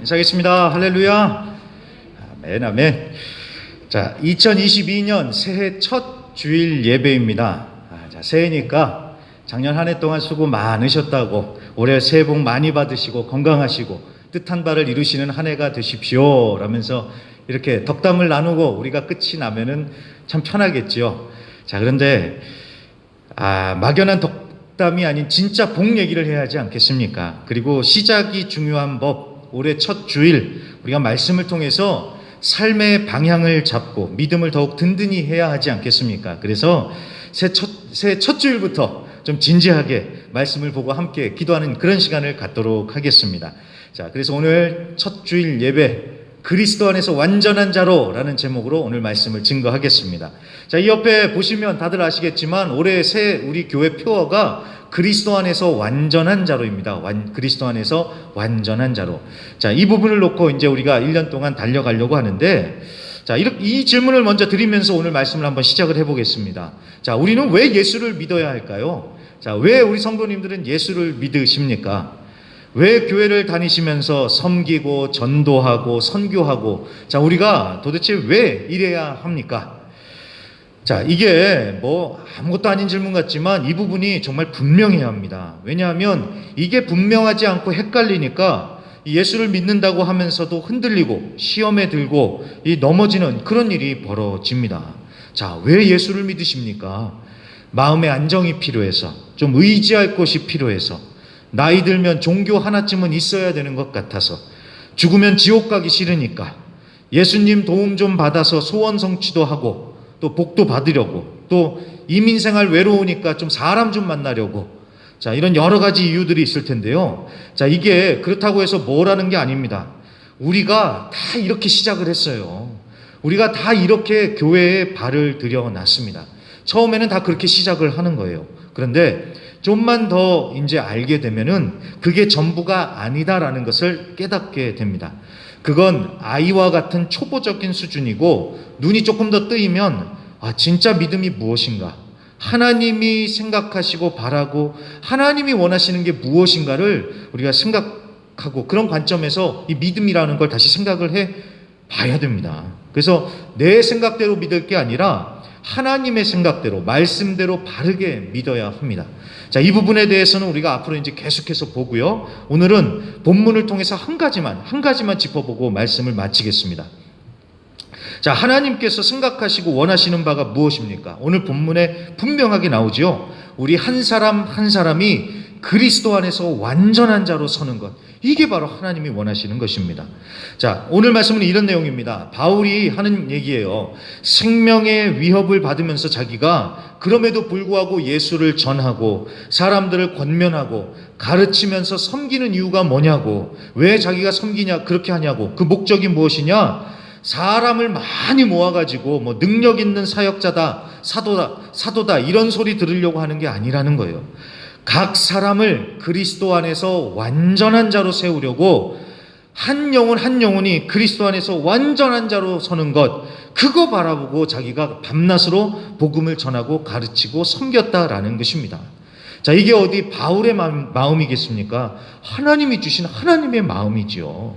인사하겠습니다. 할렐루야. 아멘, 아멘. 자, 2022년 새해 첫 주일 예배입니다. 자, 새해니까 작년 한 해 동안 수고 많으셨다고, 올해 새해 복 많이 받으시고 건강하시고 뜻한 바를 이루시는 한 해가 되십시오 라면서 이렇게 덕담을 나누고 우리가 끝이 나면은 참 편하겠지요. 자, 그런데 막연한 덕담이 아닌 진짜 복 얘기를 해야 하지 않겠습니까? 그리고 시작이 중요한 법, 올해 첫 주일 우리가 말씀을 통해서 삶의 방향을 잡고 믿음을 더욱 든든히 해야 하지 않겠습니까? 그래서 새해 첫 주일부터 좀 진지하게 말씀을 보고 함께 기도하는 그런 시간을 갖도록 하겠습니다. 자, 그래서 오늘 첫 주일 예배, 그리스도 안에서 완전한 자로 라는 제목으로 오늘 말씀을 증거하겠습니다. 자, 이 옆에 보시면 다들 아시겠지만 올해 새 우리 교회 표어가 그리스도 안에서 완전한 자로입니다. 그리스도 안에서 완전한 자로. 자, 이 부분을 놓고 이제 우리가 1년 동안 달려가려고 하는데, 자, 이 질문을 먼저 드리면서 오늘 말씀을 한번 시작을 해보겠습니다. 자, 우리는 왜 예수를 믿어야 할까요? 자, 왜 우리 성도님들은 예수를 믿으십니까? 왜 교회를 다니시면서 섬기고 전도하고 선교하고, 자, 우리가 도대체 왜 이래야 합니까? 자, 이게 뭐 아무것도 아닌 질문 같지만 이 부분이 정말 분명해야 합니다. 왜냐하면 이게 분명하지 않고 헷갈리니까 예수를 믿는다고 하면서도 흔들리고 시험에 들고 넘어지는 그런 일이 벌어집니다. 자, 왜 예수를 믿으십니까? 마음의 안정이 필요해서, 좀 의지할 곳이 필요해서, 나이 들면 종교 하나쯤은 있어야 되는 것 같아서, 죽으면 지옥 가기 싫으니까, 예수님 도움 좀 받아서 소원 성취도 하고 또 복도 받으려고, 또 이민생활 외로우니까 좀 사람 좀 만나려고, 자, 이런 여러 가지 이유들이 있을 텐데요. 자, 이게 그렇다고 해서 뭐라는 게 아닙니다. 우리가 다 이렇게 시작을 했어요. 우리가 다 이렇게 교회에 발을 들여놨습니다. 처음에는 다 그렇게 시작을 하는 거예요. 그런데 좀만 더 이제 알게 되면은 그게 전부가 아니다라는 것을 깨닫게 됩니다. 그건 아이와 같은 초보적인 수준이고, 눈이 조금 더 뜨이면 진짜 믿음이 무엇인가, 하나님이 생각하시고 바라고 하나님이 원하시는 게 무엇인가를 우리가 생각하고, 그런 관점에서 이 믿음이라는 걸 다시 생각을 해 봐야 됩니다. 그래서 내 생각대로 믿을 게 아니라 하나님의 생각대로, 말씀대로 바르게 믿어야 합니다. 자, 이 부분에 대해서는 우리가 앞으로 이제 계속해서 보고요. 오늘은 본문을 통해서 한 가지만 짚어보고 말씀을 마치겠습니다. 자, 하나님께서 생각하시고 원하시는 바가 무엇입니까? 오늘 본문에 분명하게 나오죠. 우리 한 사람 한 사람이 그리스도 안에서 완전한 자로 서는 것, 이게 바로 하나님이 원하시는 것입니다. 자, 오늘 말씀은 이런 내용입니다. 바울이 하는 얘기예요. 생명의 위협을 받으면서 자기가 그럼에도 불구하고 예수를 전하고 사람들을 권면하고 가르치면서 섬기는 이유가 뭐냐고, 왜 자기가 섬기냐, 그렇게 하냐고, 그 목적이 무엇이냐, 사람을 많이 모아가지고 뭐 능력 있는 사역자다, 사도다 이런 소리 들으려고 하는 게 아니라는 거예요. 각 사람을 그리스도 안에서 완전한 자로 세우려고, 한 영혼이 그리스도 안에서 완전한 자로 서는 것, 그거 바라보고 자기가 밤낮으로 복음을 전하고 가르치고 섬겼다라는 것입니다. 자, 이게 어디 바울의 마음이겠습니까? 하나님이 주신 하나님의 마음이지요.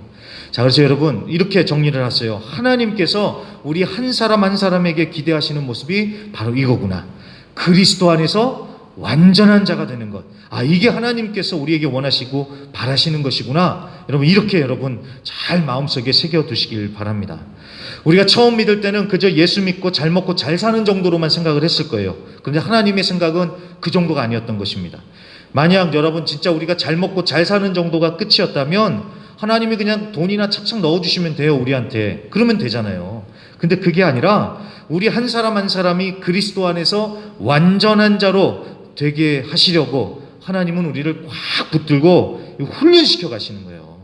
자, 그래서 여러분 이렇게 정리를 하세요. 하나님께서 우리 한 사람 한 사람에게 기대하시는 모습이 바로 이거구나. 그리스도 안에서 완전한 자가 되는 것. 이게 하나님께서 우리에게 원하시고 바라시는 것이구나. 여러분, 이렇게 여러분 잘 마음속에 새겨두시길 바랍니다. 우리가 처음 믿을 때는 그저 예수 믿고 잘 먹고 잘 사는 정도로만 생각을 했을 거예요. 그런데 하나님의 생각은 그 정도가 아니었던 것입니다. 만약 여러분 진짜 우리가 잘 먹고 잘 사는 정도가 끝이었다면 하나님이 그냥 돈이나 착착 넣어주시면 돼요, 우리한테. 그러면 되잖아요. 근데 그게 아니라 우리 한 사람 한 사람이 그리스도 안에서 완전한 자로 되게 하시려고 하나님은 우리를 꽉 붙들고 훈련시켜 가시는 거예요.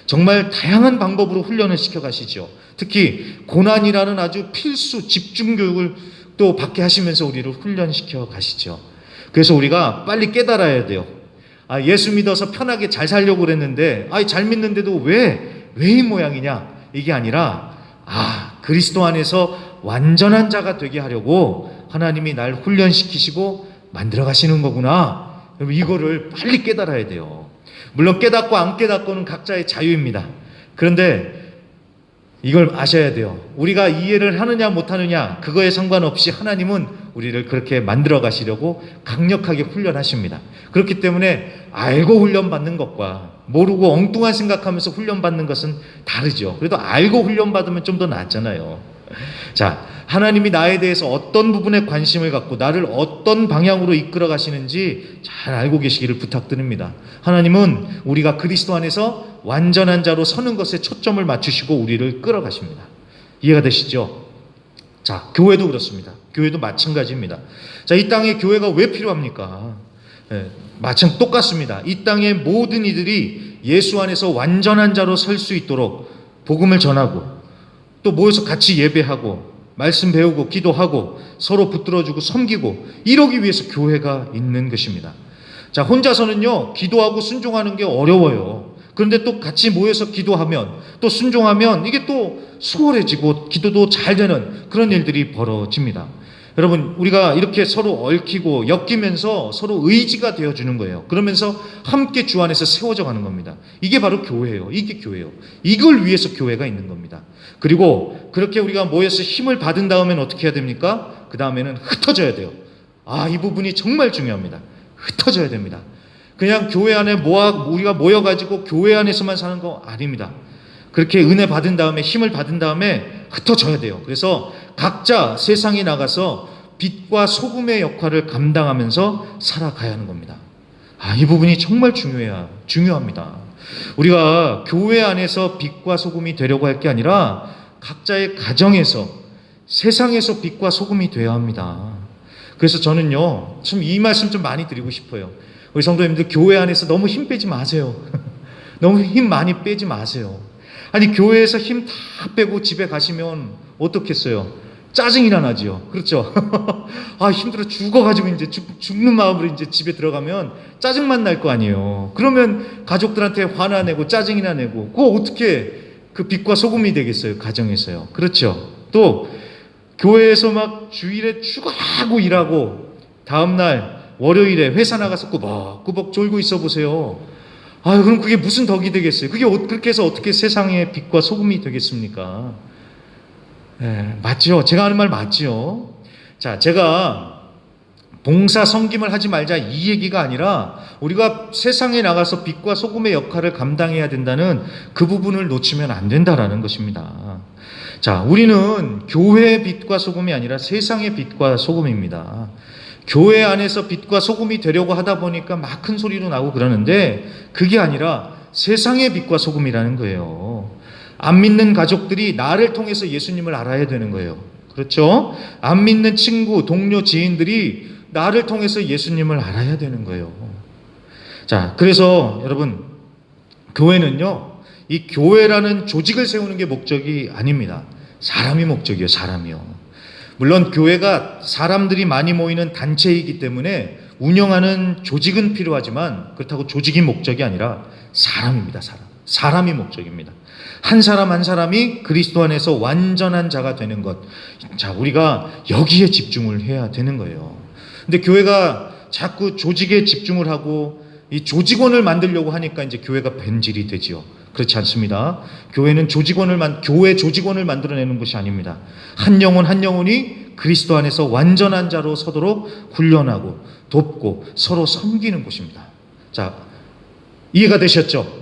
정말 다양한 방법으로 훈련을 시켜 가시죠. 특히 고난이라는 아주 필수 집중 교육을 또 받게 하시면서 우리를 훈련시켜 가시죠. 그래서 우리가 빨리 깨달아야 돼요. 예수 믿어서 편하게 잘 살려고 그랬는데, 잘 믿는데도 왜 이 모양이냐, 이게 아니라 그리스도 안에서 완전한 자가 되게 하려고 하나님이 날 훈련시키시고 만들어 가시는 거구나. 이거를 빨리 깨달아야 돼요. 물론 깨닫고 안 깨닫고는 각자의 자유입니다. 그런데 이걸 아셔야 돼요. 우리가 이해를 하느냐 못하느냐 그거에 상관없이 하나님은 우리를 그렇게 만들어 가시려고 강력하게 훈련하십니다. 그렇기 때문에 알고 훈련받는 것과 모르고 엉뚱한 생각하면서 훈련받는 것은 다르죠. 그래도 알고 훈련받으면 좀 더 낫잖아요. 자, 하나님이 나에 대해서 어떤 부분에 관심을 갖고 나를 어떤 방향으로 이끌어 가시는지 잘 알고 계시기를 부탁드립니다. 하나님은 우리가 그리스도 안에서 완전한 자로 서는 것에 초점을 맞추시고 우리를 끌어가십니다. 이해가 되시죠? 자, 교회도 그렇습니다. 교회도 마찬가지입니다. 자, 이 땅에 교회가 왜 필요합니까? 마찬가지 똑같습니다. 이 땅의 모든 이들이 예수 안에서 완전한 자로 설 수 있도록 복음을 전하고 또 모여서 같이 예배하고 말씀 배우고 기도하고 서로 붙들어주고 섬기고 이러기 위해서 교회가 있는 것입니다. 자, 혼자서는요 기도하고 순종하는 게 어려워요. 그런데 또 같이 모여서 기도하면 또 순종하면 이게 또 수월해지고 기도도 잘 되는 그런 일들이 벌어집니다. 여러분, 우리가 이렇게 서로 얽히고 엮이면서 서로 의지가 되어주는 거예요. 그러면서 함께 주 안에서 세워져 가는 겁니다. 이게 바로 교회예요. 이게 교회예요. 이걸 위해서 교회가 있는 겁니다. 그리고 그렇게 우리가 모여서 힘을 받은 다음엔 어떻게 해야 됩니까? 그 다음에는 흩어져야 돼요. 이 부분이 정말 중요합니다. 흩어져야 됩니다. 그냥 교회 안에 우리가 모여가지고 교회 안에서만 사는 거 아닙니다. 그렇게 은혜 받은 다음에 힘을 받은 다음에 흩어져야 돼요. 그래서 각자 세상에 나가서 빛과 소금의 역할을 감당하면서 살아가야 하는 겁니다. 이 부분이 정말 중요합니다. 우리가 교회 안에서 빛과 소금이 되려고 할 게 아니라 각자의 가정에서 세상에서 빛과 소금이 되어야 합니다. 그래서 저는요, 참 이 말씀 좀 많이 드리고 싶어요. 우리 성도님들 교회 안에서 너무 힘 빼지 마세요. 너무 힘 많이 빼지 마세요. 아니, 교회에서 힘 다 빼고 집에 가시면 어떻겠어요? 짜증이나 나지요. 그렇죠? 힘들어 죽어가지고 이제 죽는 마음으로 이제 집에 들어가면 짜증만 날 거 아니에요. 그러면 가족들한테 화나 내고 짜증이나 내고 그거 어떻게 그 빛과 소금이 되겠어요? 가정에서요. 그렇죠? 또 교회에서 막 주일에 출근하고 일하고 다음날 월요일에 회사 나가서 꾸벅꾸벅 졸고 있어 보세요. 그럼 그게 무슨 덕이 되겠어요? 그렇게 해서 어떻게 세상의 빛과 소금이 되겠습니까? 맞죠? 제가 하는 말 맞죠? 자, 제가 봉사 섬김을 하지 말자 이 얘기가 아니라 우리가 세상에 나가서 빛과 소금의 역할을 감당해야 된다는 그 부분을 놓치면 안 된다라는 것입니다. 자, 우리는 교회의 빛과 소금이 아니라 세상의 빛과 소금입니다. 교회 안에서 빛과 소금이 되려고 하다 보니까 막 큰 소리로 나고 그러는데 그게 아니라 세상의 빛과 소금이라는 거예요. 안 믿는 가족들이 나를 통해서 예수님을 알아야 되는 거예요. 그렇죠? 안 믿는 친구, 동료, 지인들이 나를 통해서 예수님을 알아야 되는 거예요. 자, 그래서 여러분, 교회는요, 이 교회라는 조직을 세우는 게 목적이 아닙니다. 사람이 목적이에요. 사람이요. 물론 교회가 사람들이 많이 모이는 단체이기 때문에 운영하는 조직은 필요하지만 그렇다고 조직이 목적이 아니라 사람입니다. 사람이 목적입니다. 한 사람 한 사람이 그리스도 안에서 완전한 자가 되는 것. 자, 우리가 여기에 집중을 해야 되는 거예요. 근데 교회가 자꾸 조직에 집중을 하고 이 조직원을 만들려고 하니까 이제 교회가 변질이 되지요. 그렇지 않습니다. 교회는 교회 조직원을 만들어내는 것이 아닙니다. 한 영혼 한 영혼이 그리스도 안에서 완전한 자로 서도록 훈련하고 돕고 서로 섬기는 것입니다. 자, 이해가 되셨죠?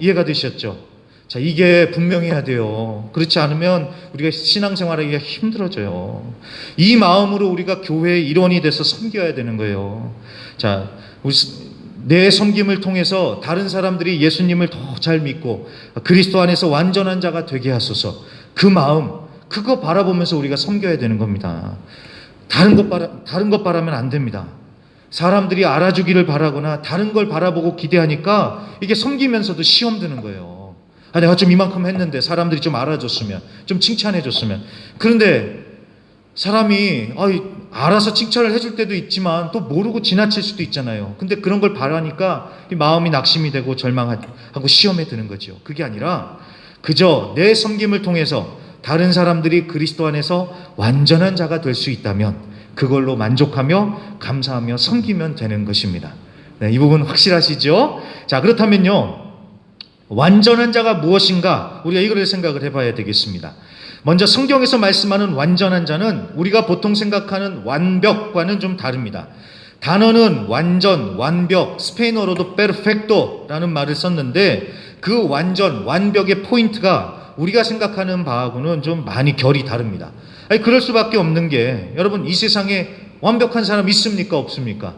자, 이게 분명해야 돼요. 그렇지 않으면 우리가 신앙생활하기가 힘들어져요. 이 마음으로 우리가 교회의 일원이 돼서 섬겨야 되는 거예요. 자, 내 섬김을 통해서 다른 사람들이 예수님을 더 잘 믿고 그리스도 안에서 완전한 자가 되게 하소서. 그 마음, 그거 바라보면서 우리가 섬겨야 되는 겁니다. 다른 것 바라면 안 됩니다. 사람들이 알아주기를 바라거나 다른 걸 바라보고 기대하니까 이게 섬기면서도 시험 드는 거예요. 내가 좀 이만큼 했는데 사람들이 좀 알아줬으면, 좀 칭찬해줬으면. 그런데 사람이 알아서 칭찬을 해줄 때도 있지만 또 모르고 지나칠 수도 있잖아요. 근데 그런 걸 바라니까 이 마음이 낙심이 되고 절망하고 시험에 드는 거죠. 그게 아니라 그저 내 섬김을 통해서 다른 사람들이 그리스도 안에서 완전한 자가 될 수 있다면 그걸로 만족하며 감사하며 섬기면 되는 것입니다. 네, 이 부분 확실하시죠? 자, 그렇다면요, 완전한 자가 무엇인가? 우리가 이거를 생각을 해봐야 되겠습니다. 먼저 성경에서 말씀하는 완전한 자는 우리가 보통 생각하는 완벽과는 좀 다릅니다. 단어는 완전, 완벽, 스페인어로도 perfecto라는 말을 썼는데 그 완전, 완벽의 포인트가 우리가 생각하는 바하고는 좀 많이 결이 다릅니다. 아니, 그럴 수밖에 없는 게 여러분 이 세상에 완벽한 사람 있습니까? 없습니까?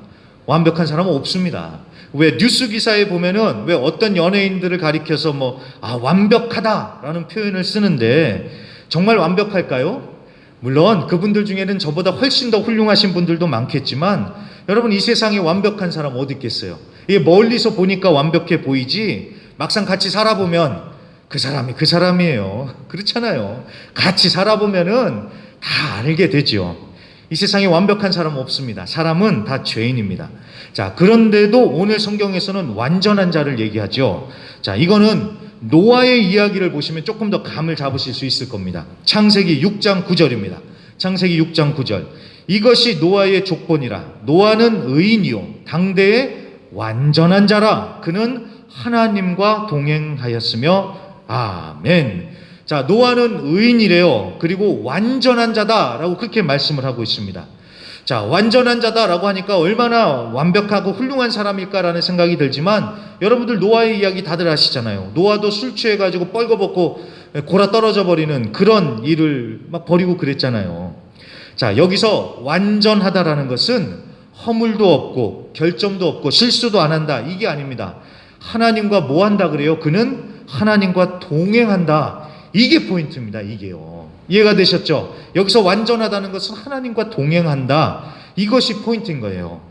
완벽한 사람은 없습니다. 왜 뉴스 기사에 보면은 왜 어떤 연예인들을 가리켜서 완벽하다라는 표현을 쓰는데 정말 완벽할까요? 물론 그분들 중에는 저보다 훨씬 더 훌륭하신 분들도 많겠지만 여러분 이 세상에 완벽한 사람 어디 있겠어요? 이게 멀리서 보니까 완벽해 보이지 막상 같이 살아보면 그 사람이 그 사람이에요. 그렇잖아요. 같이 살아보면은 다 알게 되죠. 이 세상에 완벽한 사람은 없습니다. 사람은 다 죄인입니다. 자, 그런데도 오늘 성경에서는 완전한 자를 얘기하죠. 자, 이거는 노아의 이야기를 보시면 조금 더 감을 잡으실 수 있을 겁니다. 창세기 6장 9절입니다. 창세기 6장 9절. 이것이 노아의 족본이라. 노아는 의인이요 당대의 완전한 자라. 그는 하나님과 동행하였으며 아멘. 자, 노아는 의인이래요. 그리고 완전한 자다라고 그렇게 말씀을 하고 있습니다. 자, 완전한 자다라고 하니까 얼마나 완벽하고 훌륭한 사람일까라는 생각이 들지만 여러분들 노아의 이야기 다들 아시잖아요. 노아도 술 취해가지고 뻘거벗고 골아 떨어져 버리는 그런 일을 막 벌이고 그랬잖아요. 자, 여기서 완전하다라는 것은 허물도 없고 결점도 없고 실수도 안 한다 이게 아닙니다. 하나님과 뭐 한다 그래요? 그는 하나님과 동행한다. 이게 포인트입니다. 이게요. 이해가 되셨죠? 여기서 완전하다는 것은 하나님과 동행한다. 이것이 포인트인 거예요.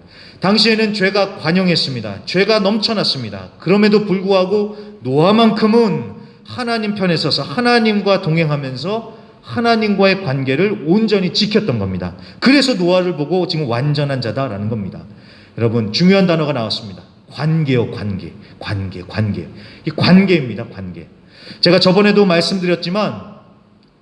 당시에는 죄가 관영했습니다. 죄가 넘쳐났습니다. 그럼에도 불구하고 노아만큼은 하나님 편에 서서 하나님과 동행하면서 하나님과의 관계를 온전히 지켰던 겁니다. 그래서 노아를 보고 지금 완전한 자다라는 겁니다. 여러분 중요한 단어가 나왔습니다. 관계요, 관계. 이 관계입니다. 관계. 제가 저번에도 말씀드렸지만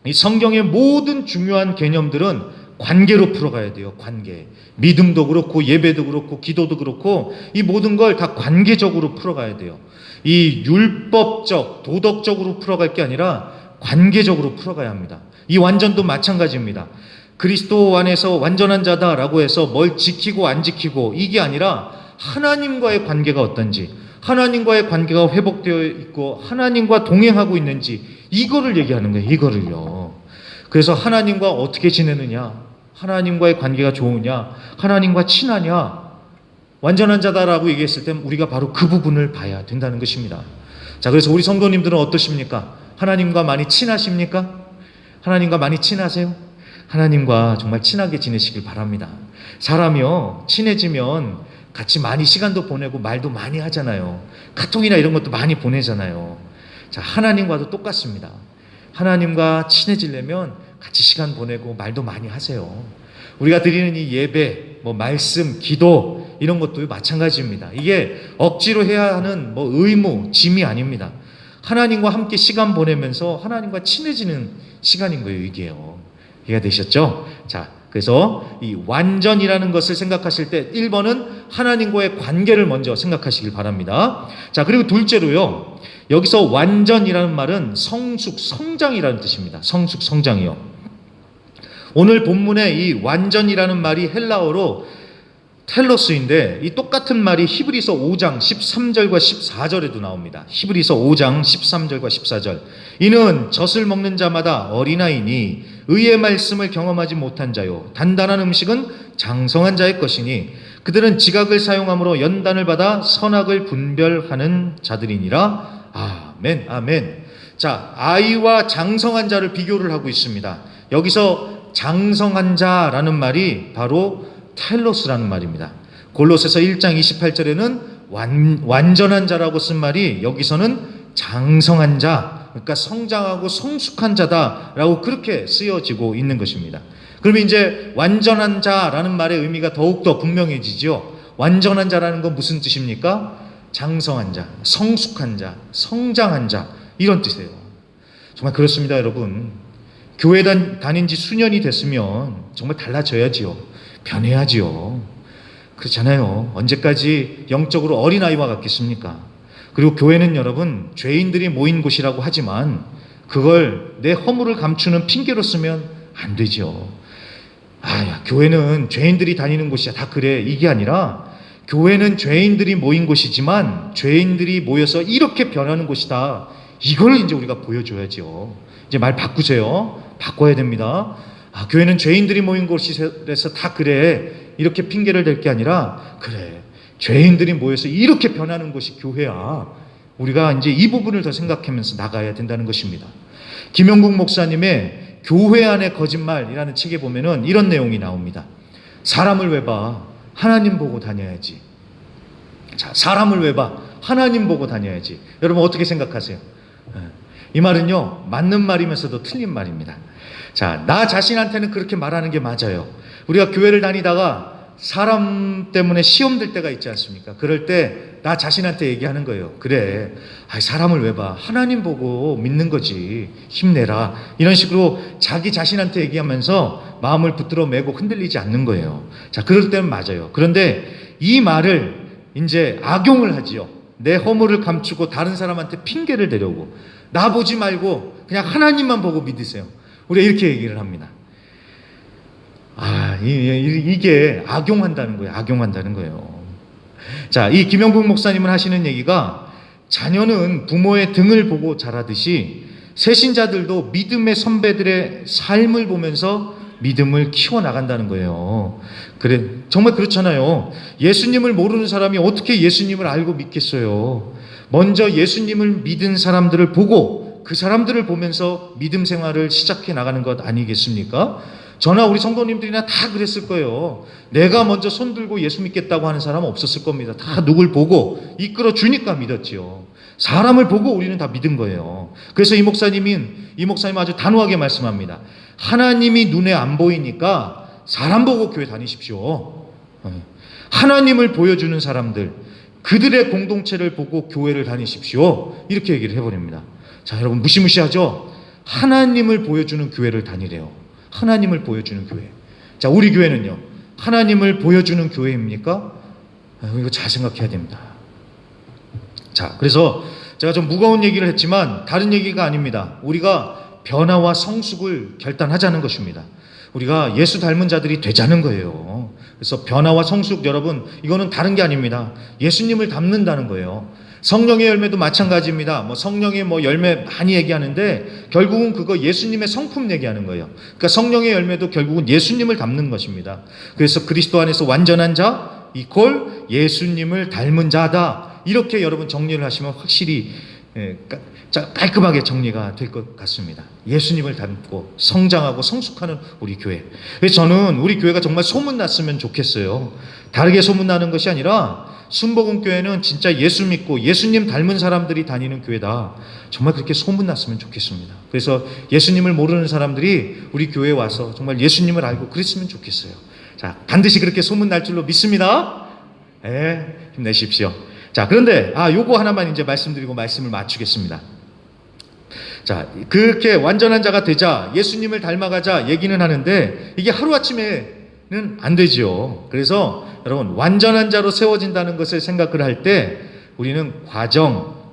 이 성경의 모든 중요한 개념들은 관계로 풀어가야 돼요. 관계. 믿음도 그렇고 예배도 그렇고 기도도 그렇고 이 모든 걸 다 관계적으로 풀어가야 돼요. 이 율법적, 도덕적으로 풀어갈 게 아니라 관계적으로 풀어가야 합니다. 이 완전도 마찬가지입니다. 그리스도 안에서 완전한 자다라고 해서 뭘 지키고 안 지키고 이게 아니라 하나님과의 관계가 어떤지, 하나님과의 관계가 회복되어 있고 하나님과 동행하고 있는지 이거를 얘기하는 거예요. 이거를요. 그래서 하나님과 어떻게 지내느냐, 하나님과의 관계가 좋으냐, 하나님과 친하냐, 완전한 자다라고 얘기했을 때 우리가 바로 그 부분을 봐야 된다는 것입니다. 자, 그래서 우리 성도님들은 어떠십니까? 하나님과 많이 친하십니까? 하나님과 많이 친하세요? 하나님과 정말 친하게 지내시길 바랍니다. 사람이요, 친해지면 같이 많이 시간도 보내고 말도 많이 하잖아요. 카톡이나 이런 것도 많이 보내잖아요. 자, 하나님과도 똑같습니다. 하나님과 친해지려면 같이 시간 보내고 말도 많이 하세요. 우리가 드리는 이 예배, 말씀, 기도 이런 것도 마찬가지입니다. 이게 억지로 해야 하는 의무, 짐이 아닙니다. 하나님과 함께 시간 보내면서 하나님과 친해지는 시간인 거예요. 이게요. 이해가 되셨죠? 자, 그래서 이 완전이라는 것을 생각하실 때 1번은 하나님과의 관계를 먼저 생각하시길 바랍니다. 자, 그리고 둘째로요. 여기서 완전이라는 말은 성숙, 성장이라는 뜻입니다. 성숙, 성장이요. 오늘 본문에 이 완전이라는 말이 헬라어로 텔로스인데 이 똑같은 말이 히브리서 5장 13절과 14절에도 나옵니다. 히브리서 5장 13절과 14절. 이는 젖을 먹는 자마다 어린아이니 의의 말씀을 경험하지 못한 자요 단단한 음식은 장성한 자의 것이니 그들은 지각을 사용함으로 연단을 받아 선악을 분별하는 자들이니라. 아멘, 아멘. 자, 아이와 장성한 자를 비교를 하고 있습니다. 여기서 장성한 자라는 말이 바로 텔로스라는 말입니다. 골로새서 1장 28절에는 완전한 자라고 쓴 말이 여기서는 장성한 자, 그러니까 성장하고 성숙한 자다라고 그렇게 쓰여지고 있는 것입니다. 그러면 이제 완전한 자라는 말의 의미가 더욱더 분명해지죠. 완전한 자라는 건 무슨 뜻입니까? 장성한 자, 성숙한 자, 성장한 자 이런 뜻이에요. 정말 그렇습니다, 여러분. 교회 다닌 지 수년이 됐으면 정말 달라져야지요. 변해야지요. 그렇잖아요. 언제까지 영적으로 어린아이와 같겠습니까? 그리고 교회는 여러분 죄인들이 모인 곳이라고 하지만 그걸 내 허물을 감추는 핑계로 쓰면 안 되죠. 야, 교회는 죄인들이 다니는 곳이야. 다 그래. 이게 아니라 교회는 죄인들이 모인 곳이지만 죄인들이 모여서 이렇게 변하는 곳이다. 이걸 이제 우리가 보여줘야죠. 이제 말 바꾸세요. 바꿔야 됩니다. 교회는 죄인들이 모인 곳이라서 다 그래. 이렇게 핑계를 댈 게 아니라 그래. 죄인들이 모여서 이렇게 변하는 곳이 교회야. 우리가 이제 이 부분을 더 생각하면서 나가야 된다는 것입니다. 김영국 목사님의 교회 안의 거짓말이라는 책에 보면은 이런 내용이 나옵니다. 사람을 왜 봐? 하나님 보고 다녀야지. 자, 사람을 왜 봐? 하나님 보고 다녀야지. 여러분 어떻게 생각하세요? 이 말은요, 맞는 말이면서도 틀린 말입니다. 자, 나 자신한테는 그렇게 말하는 게 맞아요. 우리가 교회를 다니다가 사람 때문에 시험 들 때가 있지 않습니까? 그럴 때 나 자신한테 얘기하는 거예요. 그래, 사람을 왜 봐? 하나님 보고 믿는 거지. 힘내라. 이런 식으로 자기 자신한테 얘기하면서 마음을 붙들어 매고 흔들리지 않는 거예요. 자, 그럴 때는 맞아요. 그런데 이 말을 이제 악용을 하지요. 내 허물을 감추고 다른 사람한테 핑계를 대려고. 나 보지 말고 그냥 하나님만 보고 믿으세요. 우리가 이렇게 얘기를 합니다. 이게 악용한다는 거예요. 악용한다는 거예요. 자, 이 김영국 목사님은 하시는 얘기가 자녀는 부모의 등을 보고 자라듯이 새신자들도 믿음의 선배들의 삶을 보면서 믿음을 키워나간다는 거예요. 그래, 정말 그렇잖아요. 예수님을 모르는 사람이 어떻게 예수님을 알고 믿겠어요? 먼저 예수님을 믿은 사람들을 보고 그 사람들을 보면서 믿음 생활을 시작해 나가는 것 아니겠습니까? 저나 우리 성도님들이나 다 그랬을 거예요. 내가 먼저 손 들고 예수 믿겠다고 하는 사람은 없었을 겁니다. 다 누굴 보고 이끌어 주니까 믿었지요. 사람을 보고 우리는 다 믿은 거예요. 그래서 이 목사님은 아주 단호하게 말씀합니다. 하나님이 눈에 안 보이니까 사람 보고 교회 다니십시오. 하나님을 보여주는 사람들, 그들의 공동체를 보고 교회를 다니십시오. 이렇게 얘기를 해버립니다. 자, 여러분 무시무시하죠? 하나님을 보여주는 교회를 다니래요. 하나님을 보여주는 교회. 자, 우리 교회는요, 하나님을 보여주는 교회입니까? 이거 잘 생각해야 됩니다. 자, 그래서 제가 좀 무거운 얘기를 했지만 다른 얘기가 아닙니다. 우리가 변화와 성숙을 결단하자는 것입니다. 우리가 예수 닮은 자들이 되자는 거예요. 그래서 변화와 성숙, 여러분, 이거는 다른 게 아닙니다. 예수님을 닮는다는 거예요. 성령의 열매도 마찬가지입니다. 성령의 열매 많이 얘기하는데 결국은 그거 예수님의 성품 얘기하는 거예요. 그러니까 성령의 열매도 결국은 예수님을 닮는 것입니다. 그래서 그리스도 안에서 완전한 자 이퀄 예수님을 닮은 자다. 이렇게 여러분 정리를 하시면 확실히 깔끔하게 정리가 될 것 같습니다. 예수님을 닮고 성장하고 성숙하는 우리 교회. 그래서 저는 우리 교회가 정말 소문났으면 좋겠어요. 다르게 소문나는 것이 아니라 순복음교회는 진짜 예수 믿고 예수님 닮은 사람들이 다니는 교회다. 정말 그렇게 소문났으면 좋겠습니다. 그래서 예수님을 모르는 사람들이 우리 교회에 와서 정말 예수님을 알고 그랬으면 좋겠어요. 자, 반드시 그렇게 소문날 줄로 믿습니다. 힘내십시오. 자, 그런데 요거 하나만 이제 말씀드리고 말씀을 마치겠습니다. 자, 그렇게 완전한 자가 되자, 예수님을 닮아가자 얘기는 하는데 이게 하루아침에는 안 되죠. 그래서 여러분, 완전한 자로 세워진다는 것을 생각을 할 때 우리는 과정,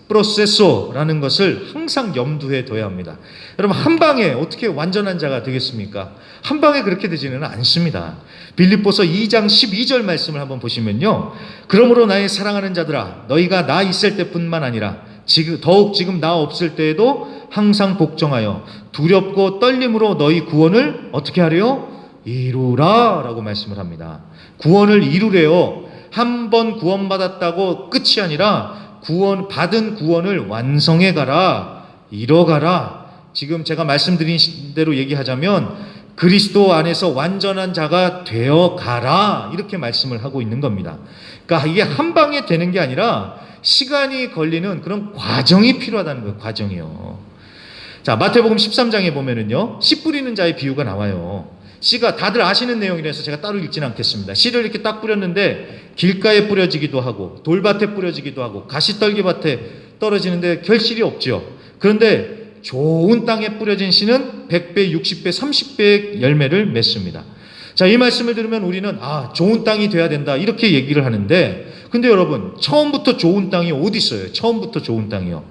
프로세소라는 것을 항상 염두에 둬야 합니다. 여러분, 한 방에 어떻게 완전한 자가 되겠습니까? 한 방에 그렇게 되지는 않습니다. 빌립보서 2장 12절 말씀을 한번 보시면요, 그러므로 나의 사랑하는 자들아, 너희가 나 있을 때뿐만 아니라 더욱 지금 나 없을 때에도 항상 복종하여 두렵고 떨림으로 너희 구원을 어떻게 하래요? 이루라 라고 말씀을 합니다. 구원을 이루래요. 한 번 구원받았다고 끝이 아니라 받은 구원을 완성해 가라, 이뤄가라. 지금 제가 말씀드린 대로 얘기하자면 그리스도 안에서 완전한 자가 되어 가라, 이렇게 말씀을 하고 있는 겁니다. 그러니까 이게 한 방에 되는 게 아니라 시간이 걸리는 그런 과정이 필요하다는 거예요. 과정이요. 자, 마태복음 13장에 보면은요, 씨 뿌리는 자의 비유가 나와요. 씨가 다들 아시는 내용이라서 제가 따로 읽지는 않겠습니다. 씨를 이렇게 딱 뿌렸는데 길가에 뿌려지기도 하고 돌밭에 뿌려지기도 하고 가시떨기밭에 떨어지는데 결실이 없죠. 그런데 좋은 땅에 뿌려진 씨는 100배, 60배, 30배의 열매를 맺습니다. 자, 이 말씀을 들으면 우리는 좋은 땅이 돼야 된다, 이렇게 얘기를 하는데 근데 여러분, 처음부터 좋은 땅이 어디 있어요? 처음부터 좋은 땅이요.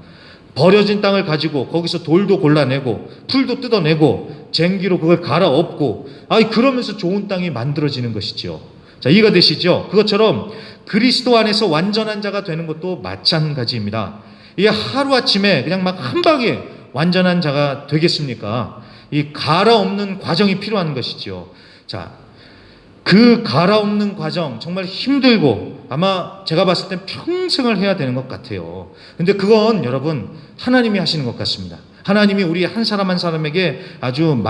버려진 땅을 가지고 거기서 돌도 골라내고 풀도 뜯어내고 쟁기로 그걸 갈아엎고 그러면서 좋은 땅이 만들어지는 것이죠. 자, 이해가 되시죠? 그것처럼 그리스도 안에서 완전한 자가 되는 것도 마찬가지입니다. 이게 하루아침에 그냥 막 한 방에 완전한 자가 되겠습니까? 이 갈아엎는 과정이 필요한 것이죠. 자, 그 갈아엎는 과정 정말 힘들고 아마 제가 봤을 땐 평생을 해야 되는 것 같아요. 근데 그건 여러분 하나님이 하시는 것 같습니다. 하나님이 우리 한 사람 한 사람에게 아주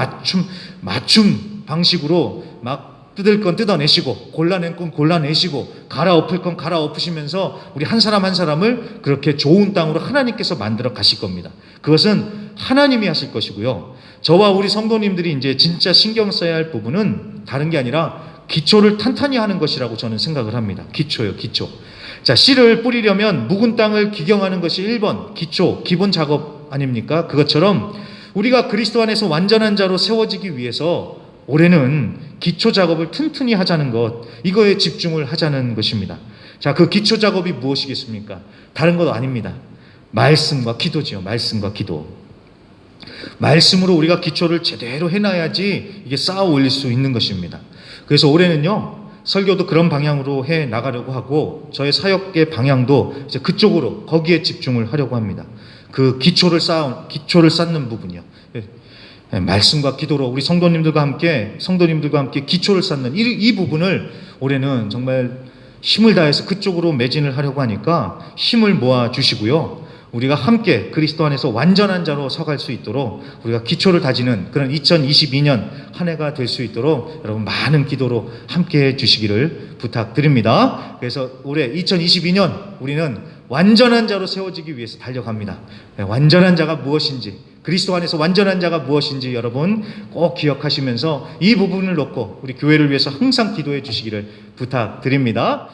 맞춤 방식으로 막 뜯을 건 뜯어내시고 골라낼 건 골라내시고 갈아엎을 건 갈아엎으시면서 우리 한 사람 한 사람을 그렇게 좋은 땅으로 하나님께서 만들어 가실 겁니다. 그것은 하나님이 하실 것이고요. 저와 우리 성도님들이 이제 진짜 신경 써야 할 부분은 다른 게 아니라 기초를 탄탄히 하는 것이라고 저는 생각을 합니다. 기초요, 기초. 자, 씨를 뿌리려면 묵은 땅을 기경하는 것이 1번 기초, 기본 작업 아닙니까? 그것처럼 우리가 그리스도 안에서 완전한 자로 세워지기 위해서 올해는 기초 작업을 튼튼히 하자는 것, 이거에 집중을 하자는 것입니다. 자, 그 기초 작업이 무엇이겠습니까? 다른 것 아닙니다. 말씀과 기도지요. 말씀과 기도. 말씀으로 우리가 기초를 제대로 해놔야지 이게 쌓아 올릴 수 있는 것입니다. 그래서 올해는요, 설교도 그런 방향으로 해 나가려고 하고 저의 사역의 방향도 이제 그쪽으로 거기에 집중을 하려고 합니다. 그 기초를 쌓는 부분이요. 말씀과 기도로 우리 성도님들과 함께 기초를 쌓는 이 부분을 올해는 정말 힘을 다해서 그쪽으로 매진을 하려고 하니까 힘을 모아 주시고요. 우리가 함께 그리스도 안에서 완전한 자로 서갈 수 있도록 우리가 기초를 다지는 그런 2022년 한 해가 될 수 있도록 여러분 많은 기도로 함께 해 주시기를 부탁드립니다. 그래서 올해 2022년 우리는 완전한 자로 세워지기 위해서 달려갑니다. 완전한 자가 무엇인지, 그리스도 안에서 완전한 자가 무엇인지 여러분 꼭 기억하시면서 이 부분을 놓고 우리 교회를 위해서 항상 기도해 주시기를 부탁드립니다.